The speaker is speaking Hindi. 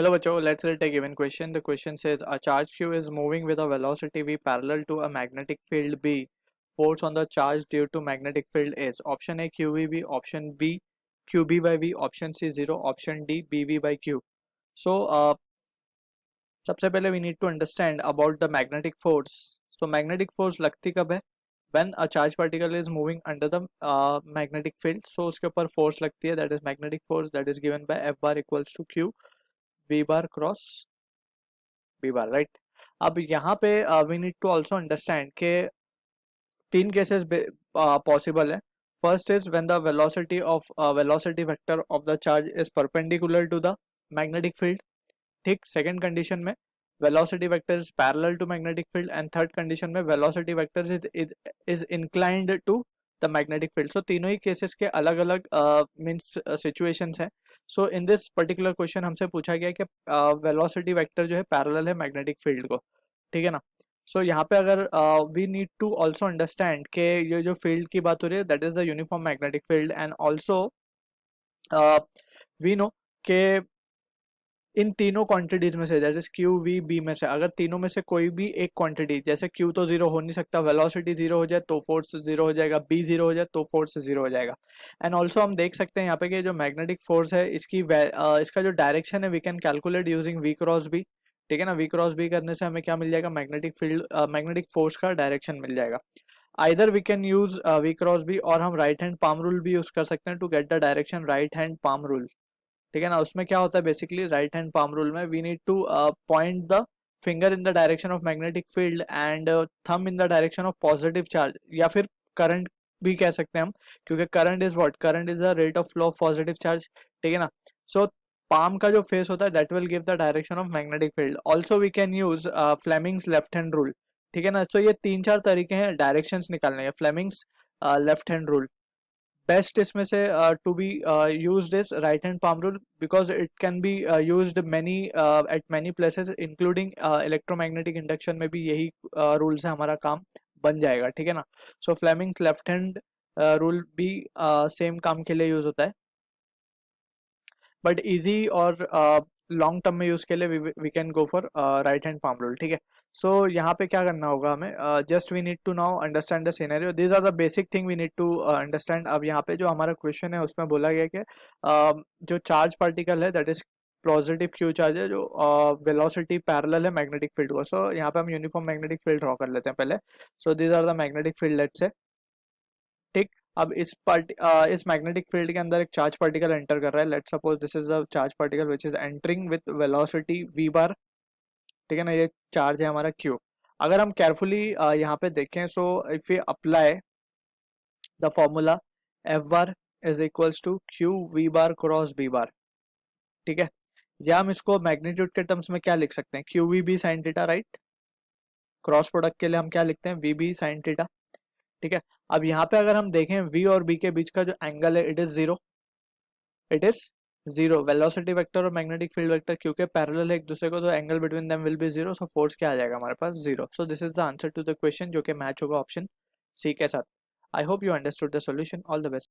Hello, Bacho. Let's take a given question. The question says a charge q is moving with a velocity v parallel to a magnetic field B. Force on the charge due to magnetic field is option A qvb, option B qb by v, option C 0, option D bv by q. So, सबसे पहले we need to understand about the magnetic force. So, magnetic force लगती कब है? When a charge particle is moving under the magnetic field. So, उसके ऊपर force लगती है, that is magnetic force, that is given by F bar equals to Q V bar cross B bar, right? अब यहाँ पे we need to also understand कि तीन cases possible है. First is when the velocity vector of the charge is perpendicular to the magnetic field. ठीक. सेकेंड कंडीशन में velocity vector is parallel to magnetic field and third condition में velocity vector is inclined to the magnetic field. So तीनों ही केसेस के अलग अलग मींस सिचुएशंस हैं. So in this particular question हमसे पूछा गया कि वेलोसिटी वेक्टर जो है पैरेलल है मैग्नेटिक फील्ड को. ठीक है ना. सो यहाँ पे अगर we need to also understand कि ये जो फील्ड की बात हो रही है that is the uniform magnetic field and also we know के इन तीनों क्वांटिटीज में से जैसे क्यू वी बी में से अगर तीनों में से कोई भी एक क्वांटिटी जैसे क्यू तो जीरो हो नहीं सकता, वेलोसिटी जीरो हो जाए तो फोर्स जीरो हो जाएगा, बी जीरो हो जाए तो फोर्स जीरो हो जाएगा. एंड ऑल्सो हम देख सकते हैं यहाँ पे कि जो मैग्नेटिक फोर्स है इसका जो डायरेक्शन है we can calculate using v cross B. ठीक है ना. वी क्रॉस बी करने से हमें क्या मिल जाएगा? मैग्नेटिक फील्ड मैग्नेटिक फोर्स का डायरेक्शन मिल जाएगा. Either we can use V cross B और हम राइट हैंड पाम रूल भी यूज कर सकते हैं to get the direction right hand palm rule. ठीक है ना. उसमें क्या होता है basically right hand palm rule में we need to point the finger in the direction of magnetic field and thumb in the direction of positive charge या फिर करंट भी कह सकते हैं हम, क्योंकि current is what? Current is the rate of flow of positive charge. ठीक है ना. सो पाम का जो फेस होता है that will give the direction of magnetic field. Also we can use Fleming's left hand rule. ठीक है ना. सो ये तीन चार तरीके हैं डायरेक्शंस निकालने के. Fleming's left hand rule best इसमें से to be used is right hand palm rule because it can be used many at many places including electromagnetic induction में भी यही रूल से हमारा काम बन जाएगा. ठीक है ना. So Fleming left hand rule भी सेम काम के लिए यूज होता है बट इजी और लॉन्ग टर्म में यूज के लिए we can go for right hand palm rule. ठीक है. सो यहाँ पे क्या करना होगा हमें? Just we need to now understand the scenario. These are the basic thing we need to understand. अब यहाँ पे जो हमारा क्वेश्चन है उसमें बोला गया कि जो चार्ज पार्टिकल है that is positive Q charge है जो वेलोसिटी पैरेलल है मैग्नेटिक फील्ड को. सो यहाँ पे हम यूनिफॉर्म मैग्नेटिक फील्ड ड्रॉ कर लेते हैं पहले. So these are the magnetic field let's say. ठीक. अब इस मैग्नेटिक फील्ड के अंदर एक चार्ज पार्टिकल एंटर कर रहा है. Let's suppose this is the charge particle which is entering with velocity v बार. ठीक है ना. ये चार्ज है हमारा q. अगर हम केयरफुली यहाँ पे देखें so if we apply the formula f bar is equals to q v bar cross b bar. ठीक है. या हम इसको मैग्नीट्यूड के टर्म्स में क्या लिख सकते हैं? q v b sine theta, right. Cross product के लिए हम क्या लिखते हैं? v b sine theta. ठीक है. अब यहाँ पे अगर हम देखें v और b के बीच का जो एंगल है it is zero. It is zero. Velocity vector और मैग्नेटिक फील्ड वेक्टर क्योंकि पैरेलल है एक दूसरे को तो angle between them will be zero. So force क्या आ जाएगा हमारे पास? Zero. So this is the answer to the question जो कि मैच होगा ऑप्शन सी के साथ. I hope you understood the solution. All the best.